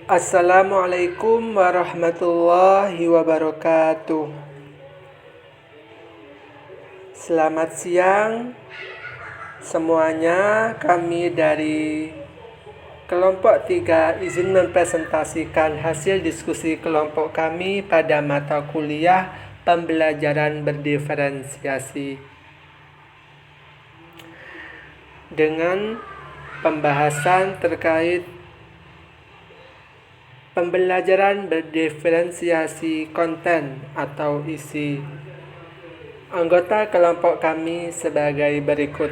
Assalamualaikum warahmatullahi wabarakatuh. Selamat siang semuanya. Kami dari kelompok 3 izin mempresentasikan hasil diskusi kelompok kami pada mata kuliah pembelajaran berdiferensiasi dengan pembahasan terkait pembelajaran berdiferensiasi konten atau isi. Anggota kelompok kami sebagai berikut.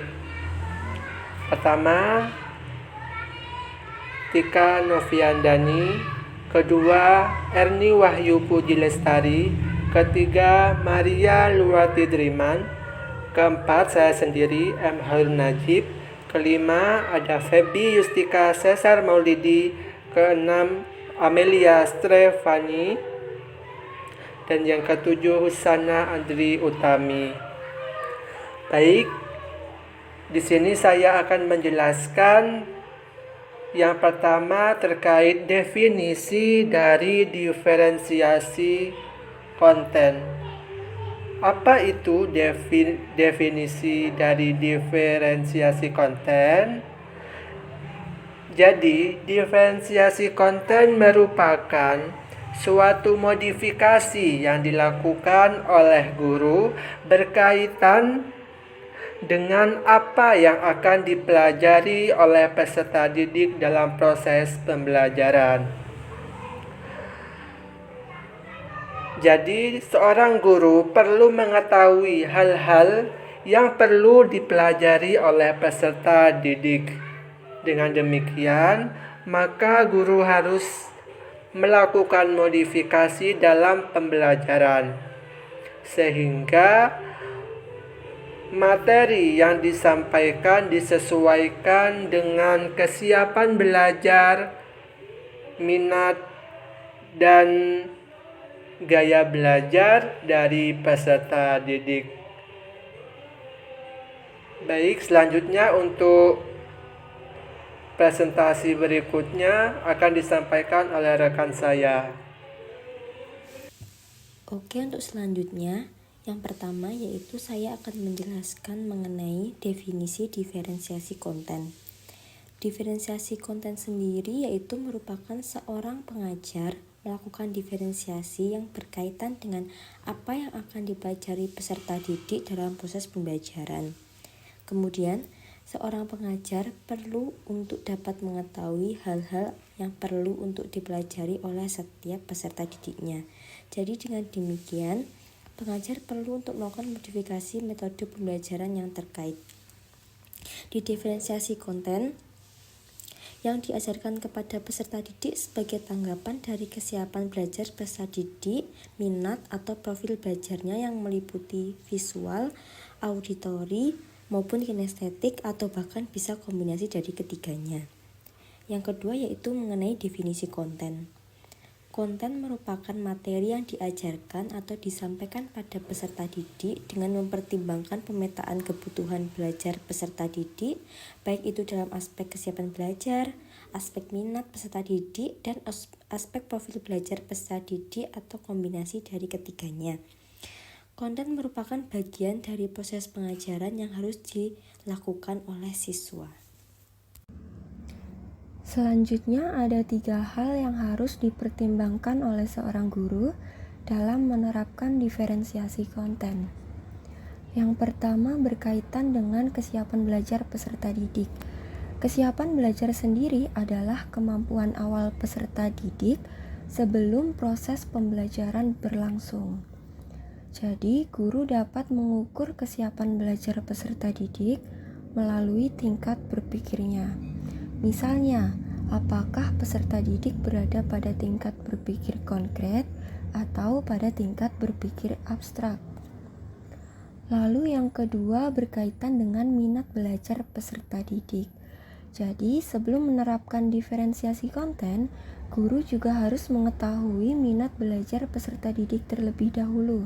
Pertama, Tika Noviandani. Kedua, Erni Wahyu Puji Lestari. Ketiga, Maria Luwati Driman. Keempat, saya sendiri, M. Harun Najib. Kelima, ada Febi Yustika Cesar Maulidi. Keenam, Amelia Strefani. Dan yang ketujuh, Husana Andri Utami. Baik, di sini saya akan menjelaskan yang pertama terkait definisi dari diferensiasi konten. Apa itu definisi dari diferensiasi konten? Jadi, diferensiasi konten merupakan suatu modifikasi yang dilakukan oleh guru berkaitan dengan apa yang akan dipelajari oleh peserta didik dalam proses pembelajaran. Jadi, seorang guru perlu mengetahui hal-hal yang perlu dipelajari oleh peserta didik. Dengan demikian, maka guru harus melakukan modifikasi dalam pembelajaran sehingga materi yang disampaikan disesuaikan dengan kesiapan belajar, minat, dan gaya belajar dari peserta didik. Baik, selanjutnya untuk presentasi berikutnya akan disampaikan oleh rekan saya. Oke, untuk selanjutnya, yang pertama yaitu saya akan menjelaskan mengenai definisi diferensiasi konten. Diferensiasi konten sendiri yaitu merupakan seorang pengajar melakukan diferensiasi yang berkaitan dengan apa yang akan dipelajari peserta didik dalam proses pembelajaran. Kemudian, seorang pengajar perlu untuk dapat mengetahui hal-hal yang perlu untuk dipelajari oleh setiap peserta didiknya. Jadi dengan demikian, pengajar perlu untuk melakukan modifikasi metode pembelajaran yang terkait. Di diferensiasi konten yang diajarkan kepada peserta didik sebagai tanggapan dari kesiapan belajar peserta didik, minat atau profil belajarnya yang meliputi visual, auditori, maupun kinestetik atau bahkan bisa kombinasi dari ketiganya. Yang kedua yaitu mengenai definisi konten. Konten merupakan materi yang diajarkan atau disampaikan pada peserta didik dengan mempertimbangkan pemetaan kebutuhan belajar peserta didik, baik itu dalam aspek kesiapan belajar, aspek minat peserta didik, dan aspek profil belajar peserta didik atau kombinasi dari ketiganya. Konten merupakan bagian dari proses pengajaran yang harus dilakukan oleh siswa. Selanjutnya ada 3 hal yang harus dipertimbangkan oleh seorang guru dalam menerapkan diferensiasi konten. Yang pertama berkaitan dengan kesiapan belajar peserta didik. Kesiapan belajar sendiri adalah kemampuan awal peserta didik sebelum proses pembelajaran berlangsung. Jadi, guru dapat mengukur kesiapan belajar peserta didik melalui tingkat berpikirnya. Misalnya, apakah peserta didik berada pada tingkat berpikir konkret atau pada tingkat berpikir abstrak. Lalu yang kedua berkaitan dengan minat belajar peserta didik. Jadi, sebelum menerapkan diferensiasi konten, guru juga harus mengetahui minat belajar peserta didik terlebih dahulu.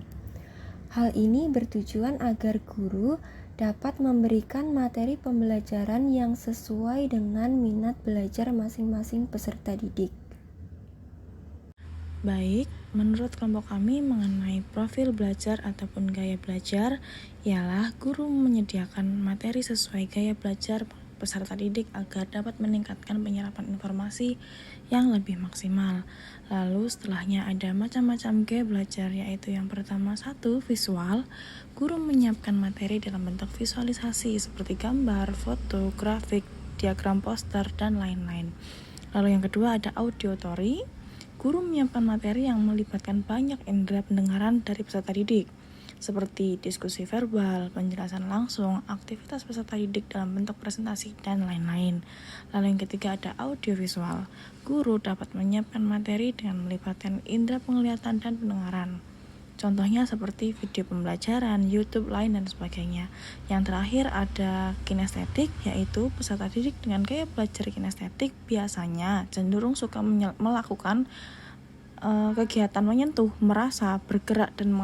Hal ini bertujuan agar guru dapat memberikan materi pembelajaran yang sesuai dengan minat belajar masing-masing peserta didik. Baik, menurut kelompok kami mengenai profil belajar ataupun gaya belajar ialah guru menyediakan materi sesuai gaya belajar peserta didik agar dapat meningkatkan penyerapan informasi yang lebih maksimal. Lalu setelahnya ada macam-macam gaya belajar, yaitu yang pertama visual. Guru menyiapkan materi dalam bentuk visualisasi seperti gambar, foto, grafik, diagram poster, dan lain-lain. Lalu yang kedua ada auditory. Guru menyiapkan materi yang melibatkan banyak indera pendengaran dari peserta didik, seperti diskusi verbal, penjelasan langsung, aktivitas peserta didik dalam bentuk presentasi, dan lain-lain. Lalu yang ketiga ada audiovisual. Guru dapat menyiapkan materi dengan melibatkan indera penglihatan dan pendengaran. Contohnya seperti video pembelajaran, YouTube, lain dan sebagainya. Yang terakhir ada kinestetik, yaitu peserta didik dengan gaya belajar kinestetik biasanya cenderung suka melakukan kegiatan menyentuh, merasa, bergerak, dan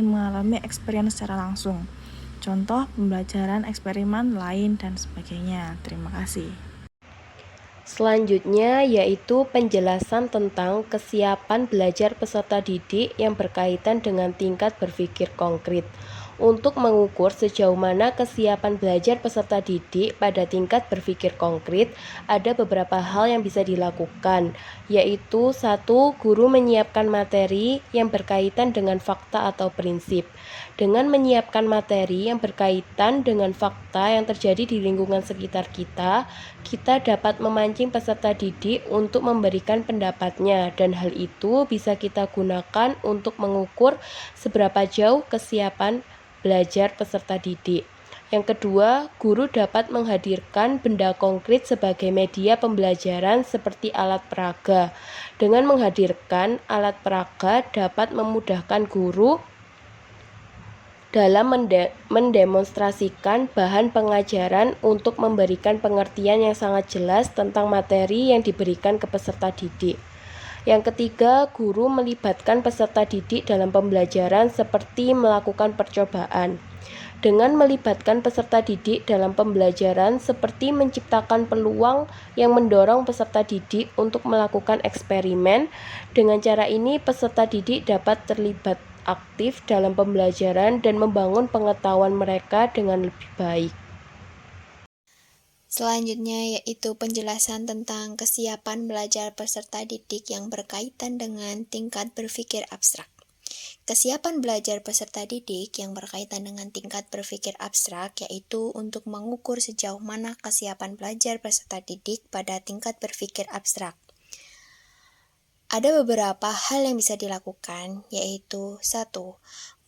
mengalami experience secara langsung. Contoh pembelajaran, eksperimen, lain dan sebagainya. Terima kasih. Selanjutnya yaitu penjelasan tentang kesiapan belajar peserta didik yang berkaitan dengan tingkat berpikir konkret. Untuk mengukur sejauh mana kesiapan belajar peserta didik pada tingkat berpikir konkret, ada beberapa hal yang bisa dilakukan, yaitu 1. Guru menyiapkan materi yang berkaitan dengan fakta atau prinsip. Dengan menyiapkan materi yang berkaitan dengan fakta yang terjadi di lingkungan sekitar kita dapat memancing peserta didik untuk memberikan pendapatnya, dan hal itu bisa kita gunakan untuk mengukur seberapa jauh kesiapan belajar peserta didik. Yang kedua, guru dapat menghadirkan benda konkret sebagai media pembelajaran seperti alat peraga. Dengan menghadirkan alat peraga dapat memudahkan guru dalam mendemonstrasikan bahan pengajaran untuk memberikan pengertian yang sangat jelas tentang materi yang diberikan ke peserta didik. Yang ketiga, guru melibatkan peserta didik dalam pembelajaran seperti melakukan percobaan. Dengan melibatkan peserta didik dalam pembelajaran seperti menciptakan peluang yang mendorong peserta didik untuk melakukan eksperimen. Dengan cara ini peserta didik dapat terlibat aktif dalam pembelajaran dan membangun pengetahuan mereka dengan lebih baik. Selanjutnya yaitu penjelasan tentang kesiapan belajar peserta didik yang berkaitan dengan tingkat berpikir abstrak. Kesiapan belajar peserta didik yang berkaitan dengan tingkat berpikir abstrak yaitu untuk mengukur sejauh mana kesiapan belajar peserta didik pada tingkat berpikir abstrak. Ada beberapa hal yang bisa dilakukan, yaitu 1.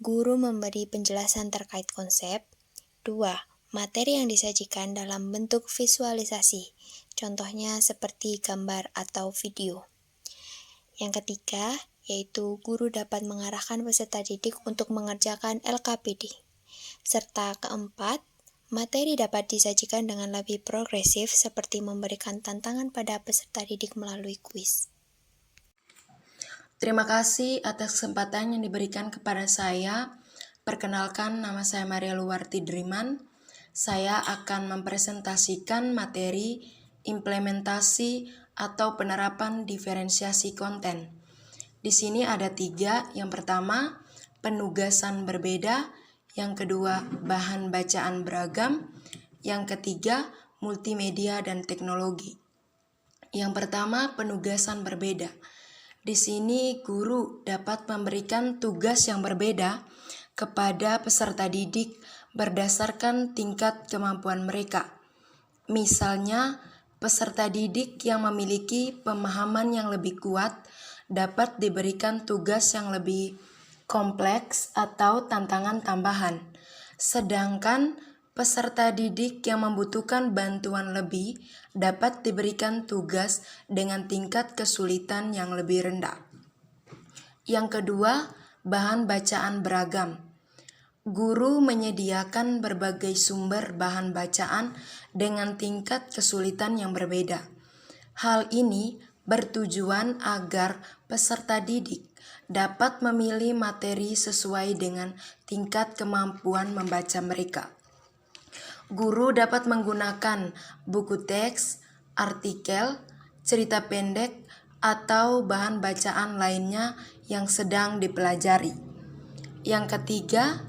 Guru memberi penjelasan terkait konsep. 2. Materi yang disajikan dalam bentuk visualisasi, contohnya seperti gambar atau video. Yang ketiga, yaitu guru dapat mengarahkan peserta didik untuk mengerjakan LKPD. Serta keempat, materi dapat disajikan dengan lebih progresif seperti memberikan tantangan pada peserta didik melalui kuis. Terima kasih atas kesempatan yang diberikan kepada saya. Perkenalkan, nama saya Maria Luwarti Driman. Saya akan mempresentasikan materi implementasi atau penerapan diferensiasi konten. Di sini ada 3. Yang pertama, penugasan berbeda. Yang kedua, bahan bacaan beragam. Yang ketiga, multimedia dan teknologi. Yang pertama, penugasan berbeda. Di sini guru dapat memberikan tugas yang berbeda kepada peserta didik berdasarkan tingkat kemampuan mereka. Misalnya, peserta didik yang memiliki pemahaman yang lebih kuat dapat diberikan tugas yang lebih kompleks atau tantangan tambahan. Sedangkan peserta didik yang membutuhkan bantuan lebih dapat diberikan tugas dengan tingkat kesulitan yang lebih rendah. Yang kedua, bahan bacaan beragam. Guru menyediakan berbagai sumber bahan bacaan dengan tingkat kesulitan yang berbeda. Hal ini bertujuan agar peserta didik dapat memilih materi sesuai dengan tingkat kemampuan membaca mereka. Guru dapat menggunakan buku teks, artikel, cerita pendek, atau bahan bacaan lainnya yang sedang dipelajari. Yang ketiga,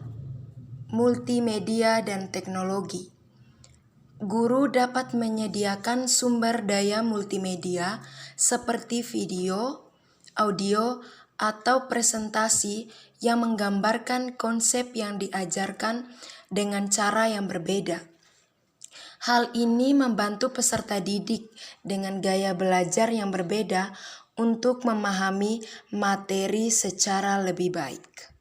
multimedia dan teknologi. Guru dapat menyediakan sumber daya multimedia seperti video, audio, atau presentasi yang menggambarkan konsep yang diajarkan dengan cara yang berbeda. Hal ini membantu peserta didik dengan gaya belajar yang berbeda untuk memahami materi secara lebih baik.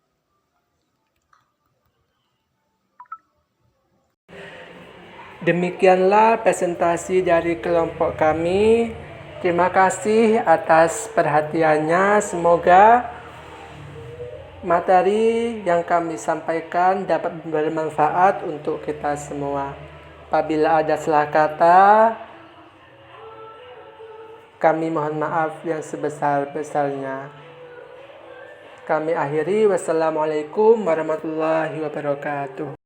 Demikianlah presentasi dari kelompok kami. Terima kasih atas perhatiannya. Semoga materi yang kami sampaikan dapat bermanfaat untuk kita semua. Apabila ada salah kata, kami mohon maaf yang sebesar-besarnya. Kami akhiri. Wassalamualaikum warahmatullahi wabarakatuh.